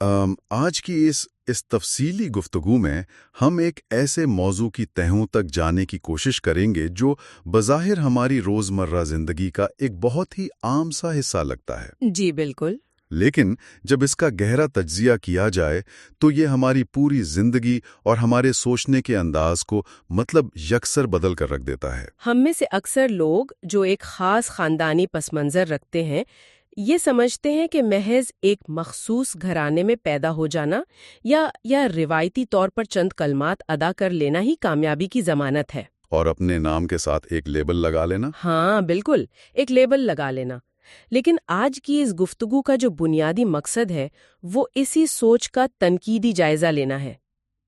آج کی اس تفصیلی گفتگو میں ہم ایک ایسے موضوع کی تہوں تک جانے کی کوشش کریں گے جو بظاہر ہماری روزمرہ زندگی کا ایک بہت ہی عام سا حصہ لگتا ہے۔ جی بالکل۔ لیکن جب اس کا گہرا تجزیہ کیا جائے تو یہ ہماری پوری زندگی اور ہمارے سوچنے کے انداز کو یکسر بدل کر رکھ دیتا ہے۔ ہم میں سے اکثر لوگ جو ایک خاص خاندانی پس منظر رکھتے ہیں یہ سمجھتے ہیں کہ محض ایک مخصوص گھرانے میں پیدا ہو جانا یا روایتی طور پر چند کلمات ادا کر لینا ہی کامیابی کی ضمانت ہے۔ اور اپنے نام کے ساتھ ایک لیبل لگا لینا۔ ہاں بالکل، ایک لیبل لگا لینا۔ لیکن آج کی اس گفتگو کا جو بنیادی مقصد ہے وہ اسی سوچ کا تنقیدی جائزہ لینا ہے۔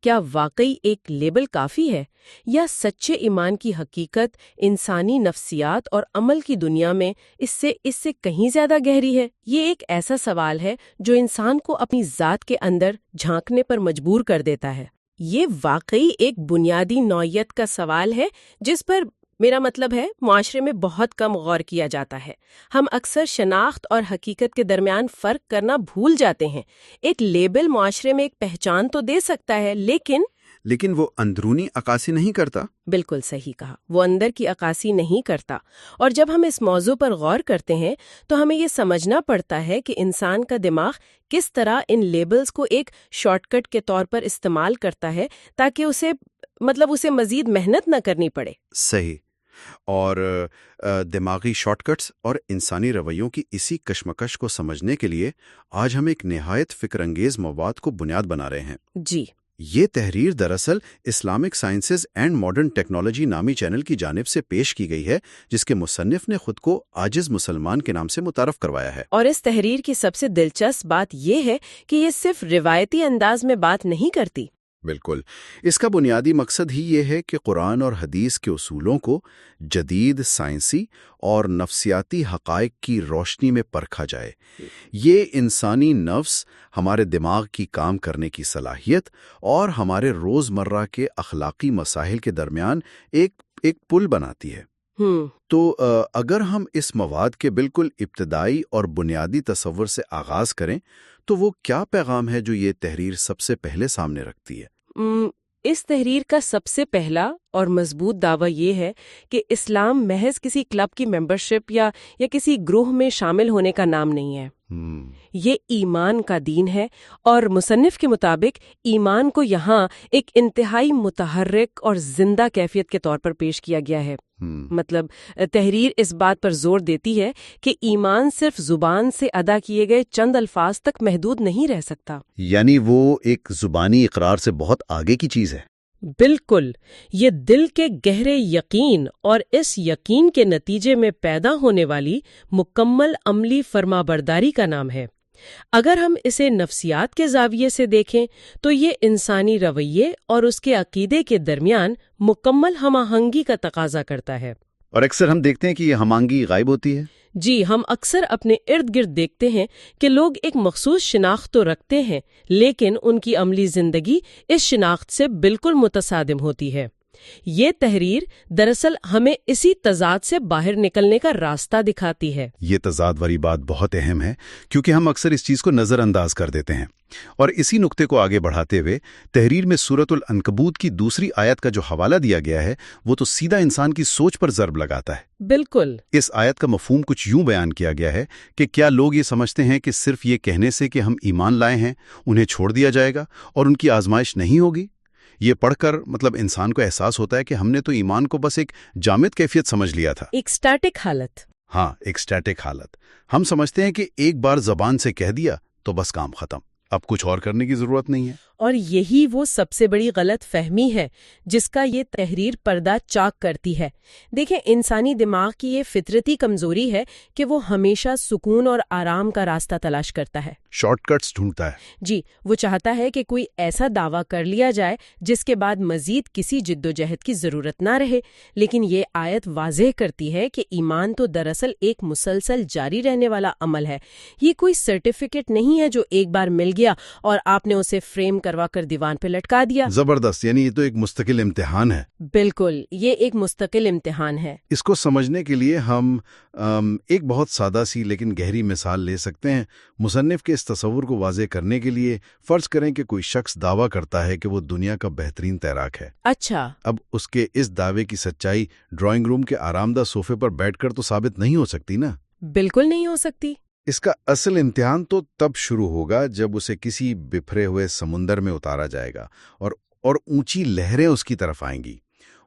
کیا واقعی ایک لیبل کافی ہے یا سچے ایمان کی حقیقت انسانی نفسیات اور عمل کی دنیا میں اس سے کہیں زیادہ گہری ہے؟ یہ ایک ایسا سوال ہے جو انسان کو اپنی ذات کے اندر جھانکنے پر مجبور کر دیتا ہے۔ یہ واقعی ایک بنیادی نوعیت کا سوال ہے جس پر میرا مطلب ہے معاشرے میں بہت کم غور کیا جاتا ہے۔ ہم اکثر شناخت اور حقیقت کے درمیان فرق کرنا بھول جاتے ہیں۔ ایک لیبل معاشرے میں ایک پہچان تو دے سکتا ہے لیکن وہ اندرونی عکاسی نہیں کرتا۔ بالکل صحیح کہا، وہ اندر کی عکاسی نہیں کرتا۔ اور جب ہم اس موضوع پر غور کرتے ہیں تو ہمیں یہ سمجھنا پڑتا ہے کہ انسان کا دماغ کس طرح ان لیبلز کو ایک شارٹ کٹ کے طور پر استعمال کرتا ہے تاکہ اسے مزید محنت نہ کرنی پڑے۔ صحیح۔ اور دماغی شارٹ کٹس اور انسانی رویوں کی اسی کشمکش کو سمجھنے کے لیے آج ہم ایک نہایت فکر انگیز مواد کو بنیاد بنا رہے ہیں۔ جی، یہ تحریر دراصل Islamic sciences and modern technology نامی چینل کی جانب سے پیش کی گئی ہے جس کے مصنف نے خود کو عاجز مسلمان کے نام سے متعارف کروایا ہے۔ اور اس تحریر کی سب سے دلچسپ بات یہ ہے کہ یہ صرف روایتی انداز میں بات نہیں کرتی۔ بالکل، اس کا بنیادی مقصد ہی یہ ہے کہ قرآن اور حدیث کے اصولوں کو جدید سائنسی اور نفسیاتی حقائق کی روشنی میں پرکھا جائے۔ یہ انسانی نفس، ہمارے دماغ کی کام کرنے کی صلاحیت اور ہمارے روزمرہ کے اخلاقی مسائل کے درمیان ایک پل بناتی ہے۔ تو اگر ہم اس مواد کے بالکل ابتدائی اور بنیادی تصور سے آغاز کریں تو وہ کیا پیغام ہے جو یہ تحریر سب سے پہلے سامنے رکھتی ہے؟ اس تحریر کا سب سے پہلا اور مضبوط دعویٰ یہ ہے کہ اسلام محض کسی کلب کی ممبرشپ یا کسی گروہ میں شامل ہونے کا نام نہیں ہے۔ یہ ایمان کا دین ہے، اور مصنف کے مطابق ایمان کو یہاں ایک انتہائی متحرک اور زندہ کیفیت کے طور پر پیش کیا گیا ہے۔ تحریر اس بات پر زور دیتی ہے کہ ایمان صرف زبان سے ادا کیے گئے چند الفاظ تک محدود نہیں رہ سکتا، یعنی وہ ایک زبانی اقرار سے بہت آگے کی چیز ہے۔ بالکل، یہ دل کے گہرے یقین اور اس یقین کے نتیجے میں پیدا ہونے والی مکمل عملی فرمانبرداری کا نام ہے۔ اگر ہم اسے نفسیات کے زاویے سے دیکھیں تو یہ انسانی رویے اور اس کے عقیدے کے درمیان مکمل ہم آہنگی کا تقاضا کرتا ہے۔ اور اکثر ہم دیکھتے ہیں کہ یہ ہم آہنگی غائب ہوتی ہے۔ جی، ہم اکثر اپنے ارد گرد دیکھتے ہیں کہ لوگ ایک مخصوص شناخت تو رکھتے ہیں لیکن ان کی عملی زندگی اس شناخت سے بالکل متصادم ہوتی ہے۔ یہ تحریر دراصل ہمیں اسی تضاد سے باہر نکلنے کا راستہ دکھاتی ہے۔ یہ تضاد والی بات بہت اہم ہے کیونکہ ہم اکثر اس چیز کو نظر انداز کر دیتے ہیں، اور اسی نقطے کو آگے بڑھاتے ہوئے تحریر میں سورۃ العنکبوت کی دوسری آیت کا جو حوالہ دیا گیا ہے وہ تو سیدھا انسان کی سوچ پر ضرب لگاتا ہے۔ بالکل، اس آیت کا مفہوم کچھ یوں بیان کیا گیا ہے کہ کیا لوگ یہ سمجھتے ہیں کہ صرف یہ کہنے سے کہ ہم ایمان لائے ہیں انہیں چھوڑ دیا جائے گا اور ان کی آزمائش نہیں ہوگی؟ یہ پڑھ کر انسان کو احساس ہوتا ہے کہ ہم نے تو ایمان کو بس ایک جامد کیفیت سمجھ لیا تھا، ایک سٹیٹک حالت۔ ہاں، ایک سٹیٹک حالت۔ ہم سمجھتے ہیں کہ ایک بار زبان سے کہہ دیا تو بس کام ختم، اب کچھ اور کرنے کی ضرورت نہیں ہے۔ اور یہی وہ سب سے بڑی غلط فہمی ہے جس کا یہ تحریر پردہ چاک کرتی ہے۔ دیکھیں، انسانی دماغ کی یہ فطرتی کمزوری ہے کہ وہ ہمیشہ سکون اور آرام کا راستہ تلاش کرتا ہے، شارٹ کٹس ڈھونڈتا ہے۔ جی، وہ چاہتا ہے کہ کوئی ایسا دعویٰ کر لیا جائے جس کے بعد مزید کسی جد و جہد کی ضرورت نہ رہے۔ لیکن یہ آیت واضح کرتی ہے کہ ایمان تو دراصل ایک مسلسل جاری رہنے والا عمل ہے۔ یہ کوئی سرٹیفکیٹ نہیں ہے جو ایک بار مل گیا اور آپ نے اسے فریم کروا کر دیوان پہ لٹکا دیا۔ زبردست، یعنی یہ تو ایک مستقل امتحان ہے۔ بالکل، یہ ایک مستقل امتحان ہے۔ اس کو سمجھنے کے لیے ہم ایک بہت سادہ سی لیکن گہری مثال لے سکتے ہیں۔ مصنف کے اس تصور کو واضح کرنے کے لیے فرض کریں کہ کوئی شخص دعویٰ کرتا ہے کہ وہ دنیا کا بہترین تیراک ہے۔ اچھا۔ اب اس کے اس دعوے کی سچائی ڈرائنگ روم کے آرام دہ صوفے پر بیٹھ کر تو ثابت نہیں ہو سکتی نا۔ بالکل نہیں ہو سکتی۔ اس کا اصل امتحان تو تب شروع ہوگا جب اسے کسی بکھرے ہوئے سمندر میں اتارا جائے گا اور اونچی لہریں اس کی طرف آئیں گی۔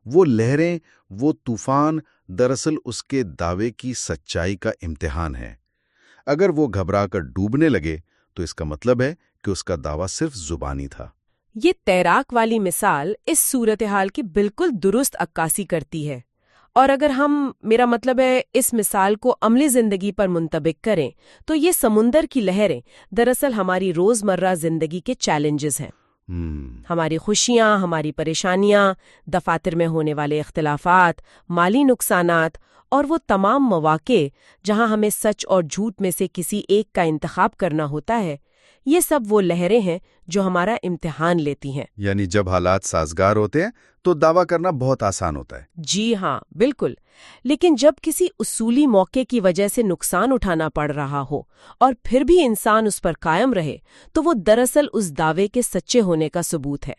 وہ لہریں، وہ طوفان دراصل اس کے دعوے کی سچائی کا امتحان ہے۔ اگر وہ گھبرا کر ڈوبنے لگے تو اس کا مطلب ہے کہ اس کا دعویٰ صرف زبانی تھا۔ یہ تیراک والی مثال اس صورتحال کی بالکل درست عکاسی کرتی ہے، اور اگر میرا مطلب ہے اس مثال کو عملی زندگی پر منطبق کریں تو یہ سمندر کی لہریں دراصل ہماری روزمرہ زندگی کے چیلنجز ہیں۔ ہماری خوشیاں، ہماری پریشانیاں، دفاتر میں ہونے والے اختلافات، مالی نقصانات اور وہ تمام مواقع جہاں ہمیں سچ اور جھوٹ میں سے کسی ایک کا انتخاب کرنا ہوتا ہے، یہ سب وہ لہریں ہیں جو ہمارا امتحان لیتی ہیں۔ یعنی جب حالات سازگار ہوتے ہیں تو دعویٰ کرنا بہت آسان ہوتا ہے۔ جی ہاں، بالکل۔ لیکن جب کسی اصولی موقع کی وجہ سے نقصان اٹھانا پڑ رہا ہو اور پھر بھی انسان اس پر قائم رہے تو وہ دراصل اس دعوے کے سچے ہونے کا ثبوت ہے۔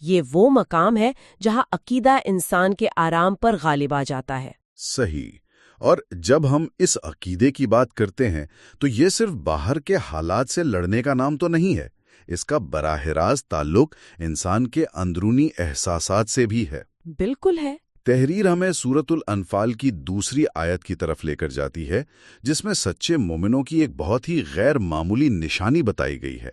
یہ وہ مقام ہے جہاں عقیدہ انسان کے آرام پر غالب آ جاتا ہے۔ صحیح۔ اور جب ہم اس عقیدے کی بات کرتے ہیں تو یہ صرف باہر کے حالات سے لڑنے کا نام تو نہیں ہے، اس کا براہ راست تعلق انسان کے اندرونی احساسات سے بھی ہے۔ بالکل ہے۔ تحریر ہمیں سورۃ الانفال کی دوسری آیت کی طرف لے کر جاتی ہے، جس میں سچے مومنوں کی ایک بہت ہی غیر معمولی نشانی بتائی گئی ہے۔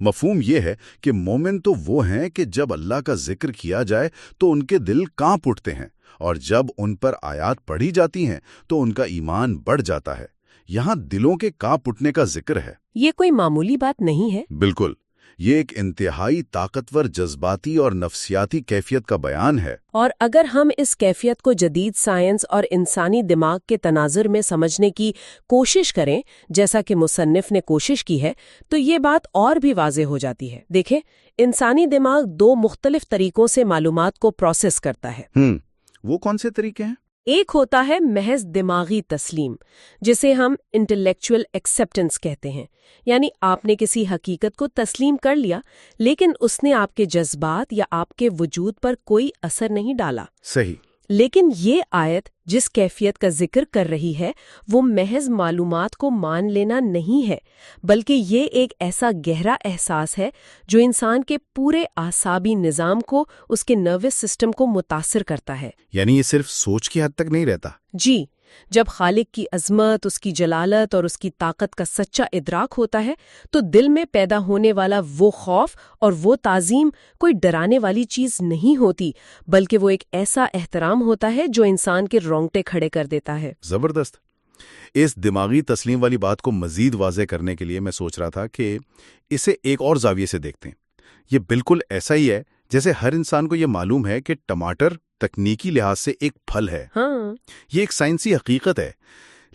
مفہوم یہ ہے کہ مومن تو وہ ہیں کہ جب اللہ کا ذکر کیا جائے تو ان کے دل کانپ اٹھتے ہیں، اور جب ان پر آیات پڑھی جاتی ہیں تو ان کا ایمان بڑھ جاتا ہے۔ یہاں دلوں کے کانپ اٹھنے کا ذکر ہے۔ یہ کوئی معمولی بات نہیں ہے۔ بالکل، یہ ایک انتہائی طاقتور جذباتی اور نفسیاتی کیفیت کا بیان ہے۔ اور اگر ہم اس کیفیت کو جدید سائنس اور انسانی دماغ کے تناظر میں سمجھنے کی کوشش کریں، جیسا کہ مصنف نے کوشش کی ہے، تو یہ بات اور بھی واضح ہو جاتی ہے۔ دیکھیں، انسانی دماغ دو مختلف طریقوں سے معلومات کو پروسیس کرتا ہے۔ وہ کون سے طریقے ہیں؟ ایک ہوتا ہے محض دماغی تسلیم، جسے ہم انٹلیکچوئل ایکسیپٹنس کہتے ہیں، یعنی آپ نے کسی حقیقت کو تسلیم کر لیا لیکن اس نے آپ کے جذبات یا آپ کے وجود پر کوئی اثر نہیں ڈالا۔ صحیح۔ لیکن یہ آیت جس کیفیت کا ذکر کر رہی ہے وہ محض معلومات کو مان لینا نہیں ہے، بلکہ یہ ایک ایسا گہرا احساس ہے جو انسان کے پورے اعصابی نظام کو، اس کے نروس سسٹم کو متاثر کرتا ہے۔ یعنی یہ صرف سوچ کی حد تک نہیں رہتا۔ جی، جب خالق کی عظمت، اس کی جلالت اور اس کی طاقت کا سچا ادراک ہوتا ہے تو دل میں پیدا ہونے والا وہ خوف اور وہ تعظیم کوئی ڈرانے والی چیز نہیں ہوتی، بلکہ وہ ایک ایسا احترام ہوتا ہے جو انسان کے رونگٹے کھڑے کر دیتا ہے۔ زبردست۔ اس دماغی تسلیم والی بات کو مزید واضح کرنے کے لیے میں سوچ رہا تھا کہ اسے ایک اور زاویے سے دیکھتے ہیں۔ یہ بالکل ایسا ہی ہے جیسے ہر انسان کو یہ معلوم ہے کہ ٹماٹر تکنیکی لحاظ سے ایک پھل ہے۔ ہاں، یہ ایک سائنسی حقیقت ہے،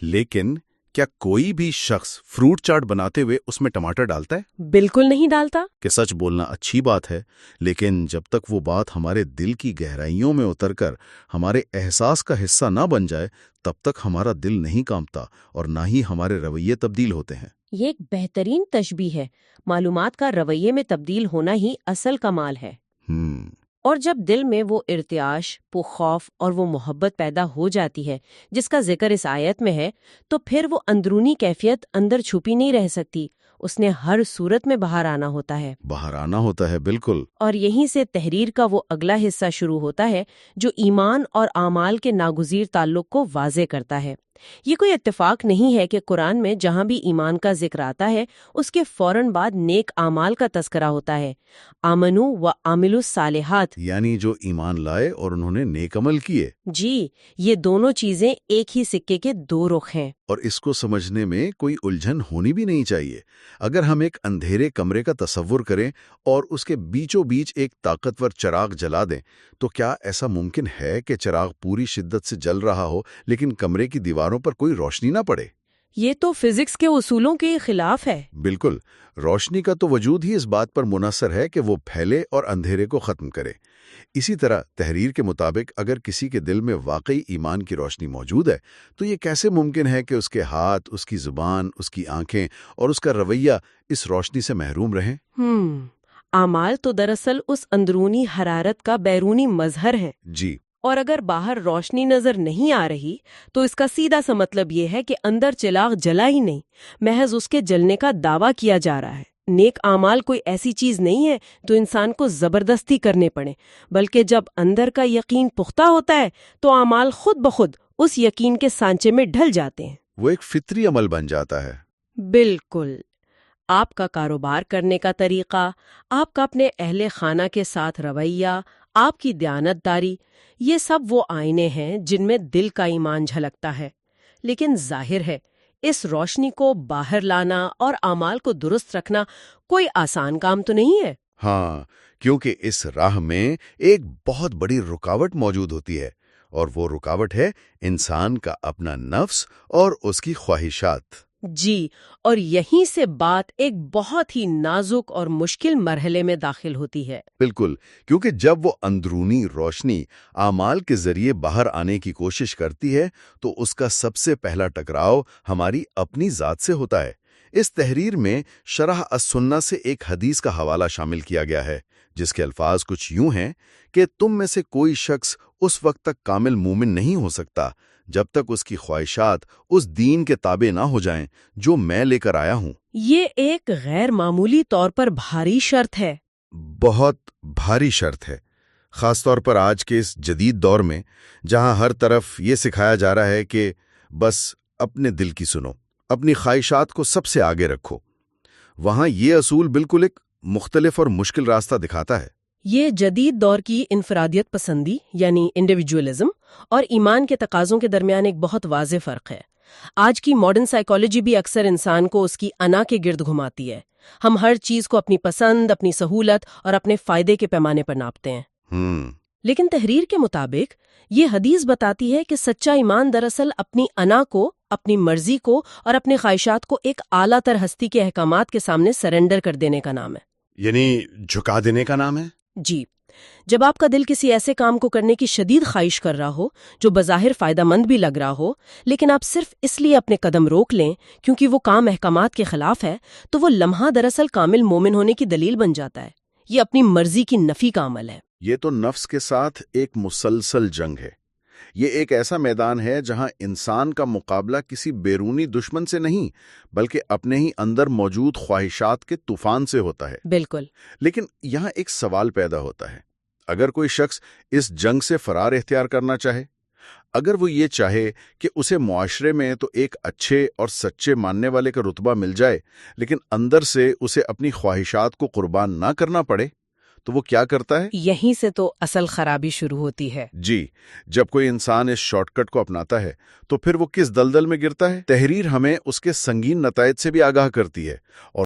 لیکن کیا کوئی بھی شخص فروٹ چاٹ بناتے ہوئے اس میں ٹماٹر ڈالتا ہے؟ بالکل نہیں ڈالتا۔ کہ سچ بولنا اچھی بات ہے، لیکن جب تک وہ بات ہمارے دل کی گہرائیوں میں اتر کر ہمارے احساس کا حصہ نہ بن جائے تب تک ہمارا دل نہیں کانپتا اور نہ ہی ہمارے رویے تبدیل ہوتے ہیں۔ یہ ایک بہترین تشبیہ ہے۔ معلومات کا رویے میں تبدیل ہونا ہی اصل کمال ہے۔ اور جب دل میں وہ ارتعاش، وہ خوف اور وہ محبت پیدا ہو جاتی ہے جس کا ذکر اس آیت میں ہے، تو پھر وہ اندرونی کیفیت اندر چھپی نہیں رہ سکتی، اس نے ہر صورت میں باہر آنا ہوتا ہے۔ باہر آنا ہوتا ہے، بالکل۔ اور یہیں سے تحریر کا وہ اگلا حصہ شروع ہوتا ہے جو ایمان اور اعمال کے ناگزیر تعلق کو واضح کرتا ہے۔ یہ کوئی اتفاق نہیں ہے کہ قرآن میں جہاں بھی ایمان کا ذکر آتا ہے اس کے فوراً بعد نیک اعمال کا تذکرہ ہوتا ہے۔ آمنو و عاملوا الصالحات، یعنی جو ایمان لائے اور انہوں نے نیک عمل کیے۔ جی، یہ دونوں چیزیں ایک ہی سکے کے دو رخ ہیں۔ اور اس کو سمجھنے میں کوئی الجھن ہونی بھی نہیں چاہیے۔ اگر ہم ایک اندھیرے کمرے کا تصور کریں اور اس کے بیچوں بیچ ایک طاقتور چراغ جلا دیں تو کیا ایسا ممکن ہے کہ چراغ پوری شدت سے جل رہا ہو لیکن کمرے کی دیواروں پر کوئی روشنی نہ پڑے؟ یہ تو فزکس کے اصولوں کے خلاف ہے۔ بالکل، روشنی کا تو وجود ہی اس بات پر منحصر ہے کہ وہ پھیلے اور اندھیرے کو ختم کرے۔ اسی طرح تحریر کے مطابق اگر کسی کے دل میں واقعی ایمان کی روشنی موجود ہے تو یہ کیسے ممکن ہے کہ اس کے ہاتھ، اس کی زبان، اس کی آنکھیں اور اس کا رویہ اس روشنی سے محروم رہیں؟ اعمال تو دراصل اس اندرونی حرارت کا بیرونی مظہر ہیں۔ جی، اور اگر باہر روشنی نظر نہیں آ رہی تو اس کا سیدھا سا مطلب یہ ہے کہ اندر چراغ جلا ہی نہیں، محض اس کے جلنے کا دعویٰ کیا جا رہا ہے۔ نیک اعمال کوئی ایسی چیز نہیں ہے تو انسان کو زبردستی کرنے پڑے، بلکہ جب اندر کا یقین پختہ ہوتا ہے تو اعمال خود بخود اس یقین کے سانچے میں ڈھل جاتے ہیں۔ وہ ایک فطری عمل بن جاتا ہے۔ بالکل، آپ کا کاروبار کرنے کا طریقہ، آپ کا اپنے اہل خانہ کے ساتھ رویہ، آپ کی دیانت داری، یہ سب وہ آئینے ہیں جن میں دل کا ایمان جھلکتا ہے۔ لیکن ظاہر ہے اس روشنی کو باہر لانا اور اعمال کو درست رکھنا کوئی آسان کام تو نہیں ہے۔ ہاں، کیونکہ اس راہ میں ایک بہت بڑی رکاوٹ موجود ہوتی ہے، اور وہ رکاوٹ ہے انسان کا اپنا نفس اور اس کی خواہشات۔ جی، اور یہیں سے بات ایک بہت ہی نازک اور مشکل مرحلے میں داخل ہوتی ہے۔ بالکل، کیونکہ جب وہ اندرونی روشنی اعمال کے ذریعے باہر آنے کی کوشش کرتی ہے تو اس کا سب سے پہلا ٹکراؤ ہماری اپنی ذات سے ہوتا ہے۔ اس تحریر میں شرح السنہ سے ایک حدیث کا حوالہ شامل کیا گیا ہے جس کے الفاظ کچھ یوں ہیں کہ تم میں سے کوئی شخص اس وقت تک کامل مومن نہیں ہو سکتا جب تک اس کی خواہشات اس دین کے تابع نہ ہو جائیں جو میں لے کر آیا ہوں۔ یہ ایک غیر معمولی طور پر بھاری شرط ہے۔ بہت بھاری شرط ہے، خاص طور پر آج کے اس جدید دور میں جہاں ہر طرف یہ سکھایا جا رہا ہے کہ بس اپنے دل کی سنو، اپنی خواہشات کو سب سے آگے رکھو۔ وہاں یہ اصول بالکل ایک مختلف اور مشکل راستہ دکھاتا ہے۔ یہ جدید دور کی انفرادیت پسندی یعنی انڈیویجولزم اور ایمان کے تقاضوں کے درمیان ایک بہت واضح فرق ہے۔ آج کی ماڈرن سائیکالوجی بھی اکثر انسان کو اس کی انا کے گرد گھماتی ہے۔ ہم ہر چیز کو اپنی پسند، اپنی سہولت اور اپنے فائدے کے پیمانے پر ناپتے ہیں۔ لیکن تحریر کے مطابق یہ حدیث بتاتی ہے کہ سچا ایمان دراصل اپنی انا کو، اپنی مرضی کو اور اپنے خواہشات کو ایک اعلیٰ تر ہستی کے احکامات کے سامنے سرنڈر کر دینے کا نام ہے۔ یعنی جھکا دینے کا نام ہے؟ جی، جب آپ کا دل کسی ایسے کام کو کرنے کی شدید خواہش کر رہا ہو جو بظاہر فائدہ مند بھی لگ رہا ہو، لیکن آپ صرف اس لیے اپنے قدم روک لیں کیونکہ وہ کام احکامات کے خلاف ہے، تو وہ لمحہ دراصل کامل مومن ہونے کی دلیل بن جاتا ہے۔ یہ اپنی مرضی کی نفی کا عمل ہے۔ یہ تو نفس کے ساتھ ایک مسلسل جنگ ہے۔ یہ ایک ایسا میدان ہے جہاں انسان کا مقابلہ کسی بیرونی دشمن سے نہیں بلکہ اپنے ہی اندر موجود خواہشات کے طوفان سے ہوتا ہے۔ بالکل۔ لیکن یہاں ایک سوال پیدا ہوتا ہے، اگر کوئی شخص اس جنگ سے فرار اختیار کرنا چاہے، اگر وہ یہ چاہے کہ اسے معاشرے میں تو ایک اچھے اور سچے ماننے والے کا رتبہ مل جائے لیکن اندر سے اسے اپنی خواہشات کو قربان نہ کرنا پڑے، تو وہ کیا کرتا ہے؟ یہیں سے تو اصل خرابی شروع ہوتی ہے۔ جی، جب کوئی انسان اس شارٹ کٹ کو اپناتا ہے تو پھر وہ کس دلدل میں گرتا ہے؟ تحریر ہمیں اس کے سنگین نتائج سے بھی آگاہ کرتی ہے اور